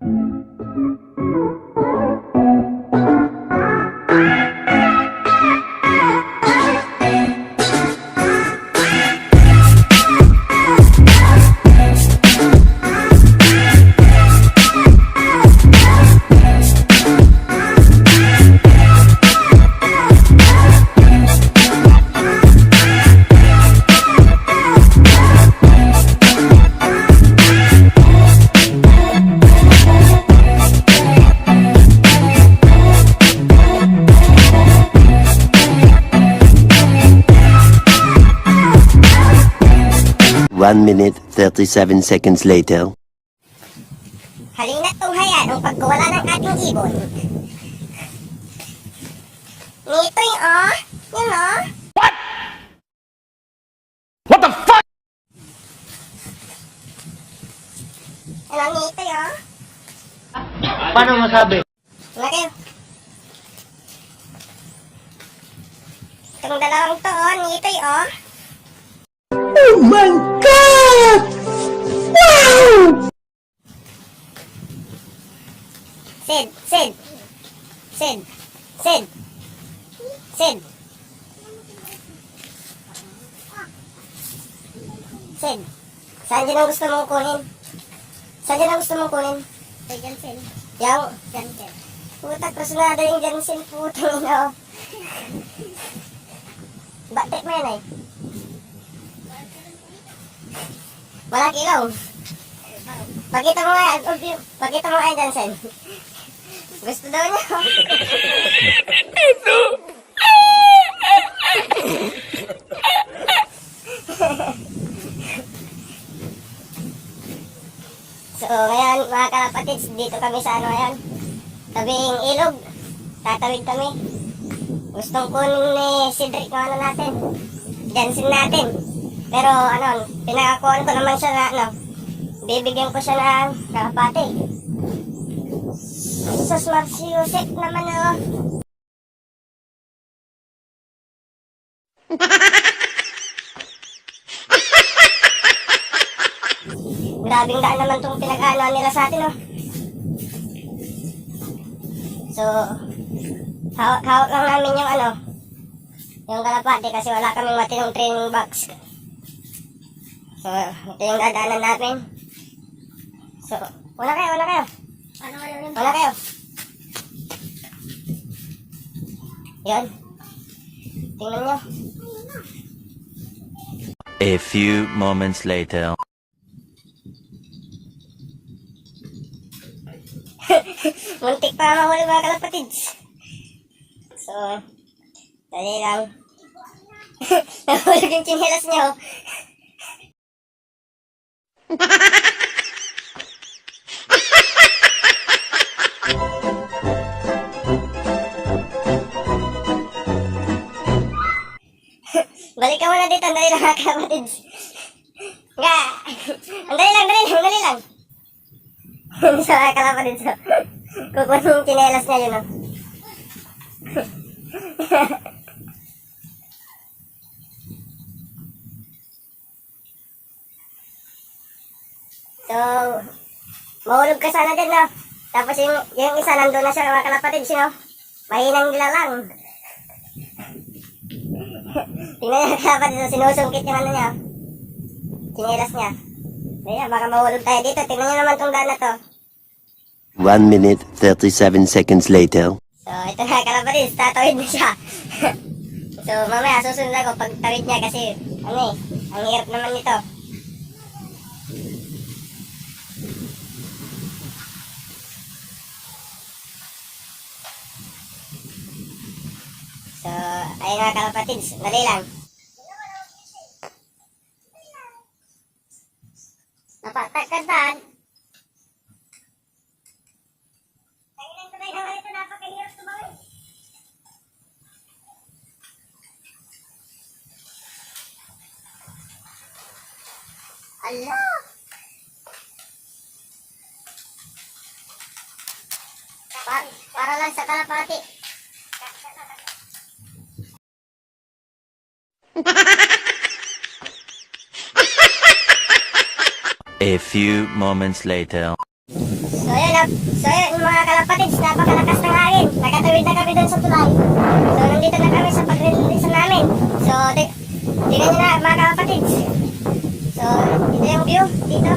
1 minute, 37 seconds later. Halina't tunghayan ang pagkawala ng ating ibon. Ngitoy, oh. Yun, oh. What the fuck? Ano, ngitoy, oh. Paano masabi? Wala kayo. Itong dalawang to, oh. Ngitoy, oh. Oh my God! Wow! Sid, Sid. Sid. Sid. Sid. Sid. Saan din ang gusto mong kunin? Saan din ang gusto mong kunin? Kay Jansen. Yang? Jansen. Puta, kusunada yung Jansen. Putang ina, oh. Batik mo yan, eh. Walang ilaw. Pakita mo nga, pakita mo nga, Jansen. Gusto daw niya. So, ngayon, mga kalapatids, dito kami sa ano yan. Tabing ilog. Tatawid kami. Gustong kunin ni Cedric ng ano natin. Jansen natin. Pero ano, pinakakuhan ko naman siya na ano, bibigyan ko siya ng kalapati. Sus, Marciusek naman, oh. Grabing daan naman itong pinag-ano nila sa atin, oh. So, hawak lang namin yung ano, yung kalapati kasi wala kaming matinong training box. So, ito yung dadaanan namin. So, una kayo. Una kayo. Yan. Tingnan nyo. A few moments later. Muntik pa mahuli mga kalapatids. So, dali lang. Nahulog yung tsinelas niya, oh. Balik ka muna dito, andali lang mga kapatids. Nga, andali lang. Sa mga kapatids, kukunin yung tsinelas niya yun, oh. So, mahulog ka sana din, no? Tapos yung isa nandun na siya, mga kalapatids, no? Mahinang nilalang. Tingnan niya, kalapatids, sinusungkit yung ano niya. Tsinelas niya. Ayan, baka mahulog tayo dito. Tingnan niyo naman tong daan na to. 1 minute, 37 seconds later. So, ito na, kalapatids, tatawid na siya. So, mamaya, susunod ako pag tawid niya kasi, ano eh, ang hirap naman nito. So, ayun nga kalapatids, dali lang. Napatagkadaan. Tanginan ko na yung ito, napakahirap tumawid. Allah! Para lang sa kalapati. A few moments later. So, So yun mga kalapatids, napakalakas ng hangin. Nakatawid na kami doon sa tulay. So nandito na kami sa pag-release namin. So tingnan nyo na mga kalapatids. So ito yung view dito.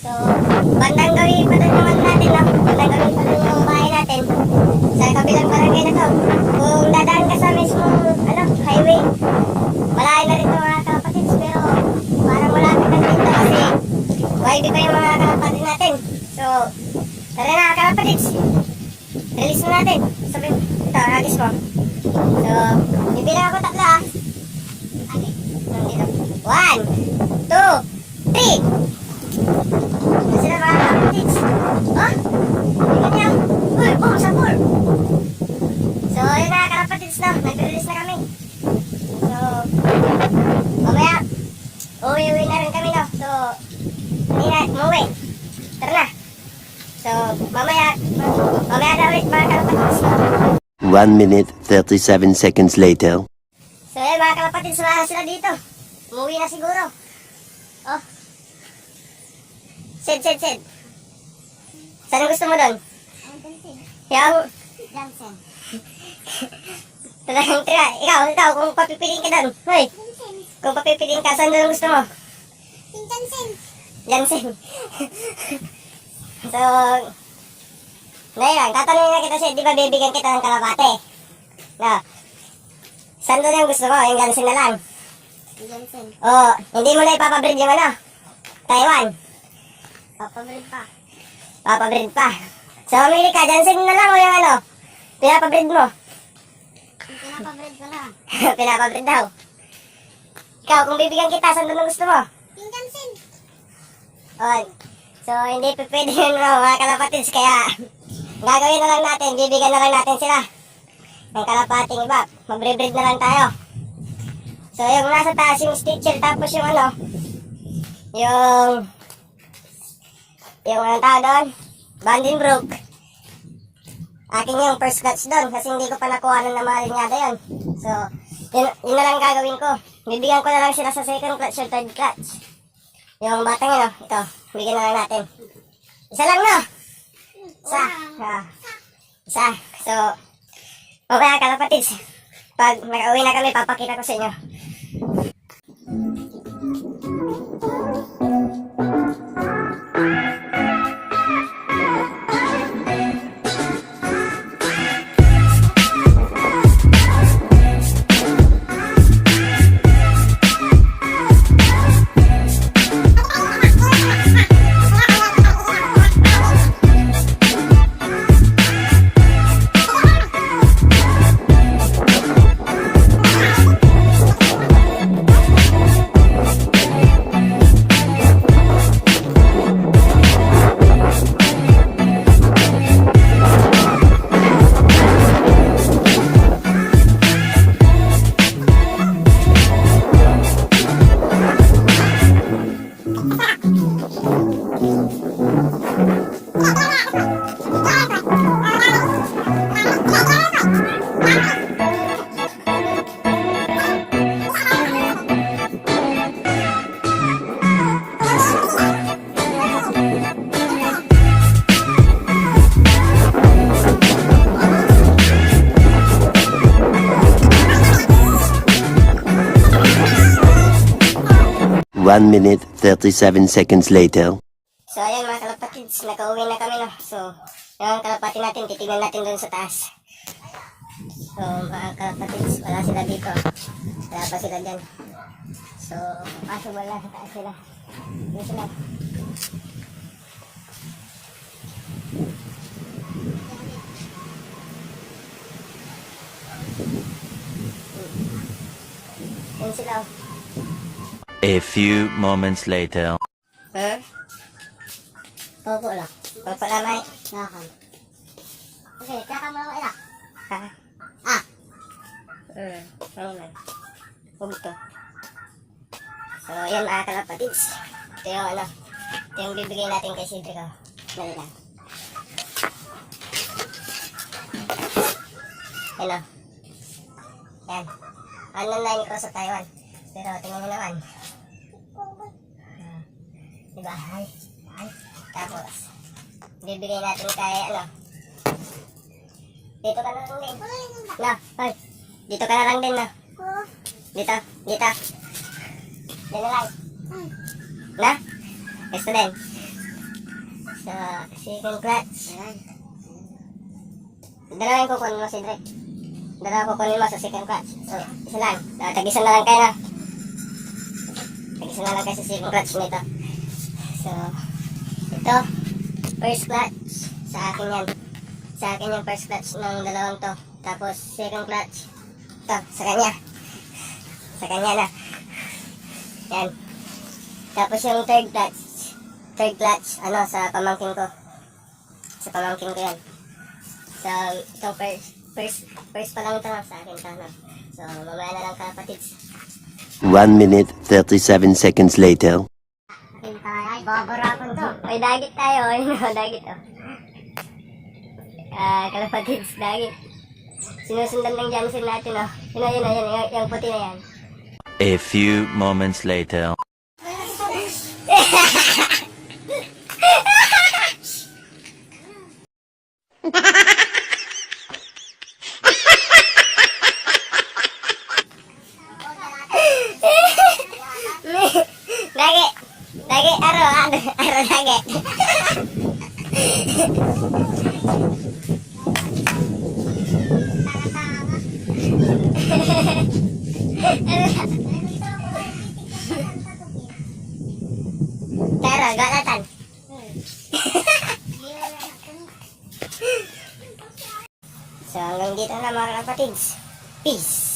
So bandang gawin pa doon yung ano natin, no? Bandang gawin pa doon yung bahay natin. Sa kabilang barangay na to. Kung dadaan ka sa mismong highway, malayo na rin ito mga kalapatids. Pero parang malapit na dito kasi YB pa yung mga kalapatids natin. So, tara na kalapatids. Release na natin. Sabi, ito, release mo. So, bibilang ako tatlo ah. Okay, nandito. 1, 2, 3. Ito sila mga kalapatids. Oh, tingnan niyo. Uy, boom, sa pool. So, yun na kalapatids na. Nag-release na kami. So, mamaya, uwi na rin kami, no? So, hindi na, umuwi. Tara na. So, mamaya na ulit mga kalapatids. 1 minute 37 seconds later. So, yun mga kalapatids, wala na sila dito. Umuwi na siguro. Oh. Sid. Saan ang gusto mo doon? Yung... Johnson. Talagang tira. Ikaw, kung papipiliin ka doon. Hoy. Kung papipiliin ka, saan doon ang gusto mo? Johnson. So, ngayon, tatanungin na kita siya, di ba bibigyan kita ng kalapate? No. Saan doon yung gusto mo? Yung Johnson na lang? Johnson. Oo, hindi mo na ipapabreed yung Taiwan. Papabreed pa. So, mamili ka, Johnson na lang o yung pinapabreed mo? Pinapabreed ko lang. Pinapabreed daw. Ikaw, kung bibigyan kita, saan doon ang gusto mo? Yung Johnson. Oh, so, hindi pa pwede yun mga kalapatids, kaya gagawin na lang natin, bibigyan na lang natin sila ng kalapating iba, magbre-breed na lang tayo. So, yung nasa taas yung Stitcher, tapos yung yung anong tao doon, Vandenbroek. Akin yung first clutch doon, kasi hindi ko pa nakuha ng namalinyada yun. So, yun na lang gagawin ko. Bibigyan ko na lang sila sa second clutch or third clutch. Yung batang yun, ito, bigyan na lang natin. Isa lang, no? Isa. So, mamaya kalapatids, pag nag-uwi na kami, papakita ko sa inyo. One minute 37 seconds later. So, ayan mga kalapatids, nakauwi na kami, no? So, yung kalapati natin, titignan natin doon sa taas. So, mga kalapatids, wala sila dito. Wala pa sila dyan. So, kaso wala sa taas sila. Dito sila. Yan sila. A few moments later. Huh? Opo lang. Opo lang, may. Nakakam. Okay, kaya mo lang ilang. Ha? Ah. Oo man. Huwag to. So, yan mga kalapatids. Ito yung ito yung bibigay natin kay Cedric. Dali lang. Yan. Online ko sa Taiwan. Pero tingnan nyo naman. Diba? Tapos, Bibigay natin kay ano. Dito ka na lang din. Na, hoy. Dito ka na lang din na. Dito, dito. Dito na lang. Na? Gusto din. So, second clutch. Dalawa yung kukunin mo si Dre. Dalawa kukunin mo sa second clutch. So, isa lang. Tag-isa na lang kayo na. Tag-isa na lang kayo sa second clutch nito. So, ito. First clutch. Sa akin yan. Sa akin yung first clutch ng dalawang to. Tapos, second clutch. Ito, sa kanya. Sa kanya na. Yan. Tapos yung third clutch. Third clutch, ano, sa pamangkin ko. Sa pamangkin ko yan. So, itong first pa lang ito sa akin to, no? So, mamaya na lang kapatids. 1 minute 37 seconds later. Akin tayo. Ay, babarapon to. May dagit tayo. Ayun o, dagit o. Kalapatids, dagit. Sinusundan ng Johnson natin o. Yun, yung puti na yan. A few moments later. Dagit. Dagit, aro, dagit. Tara, galatan. So, hanggang dito na mga kapatids. Peace.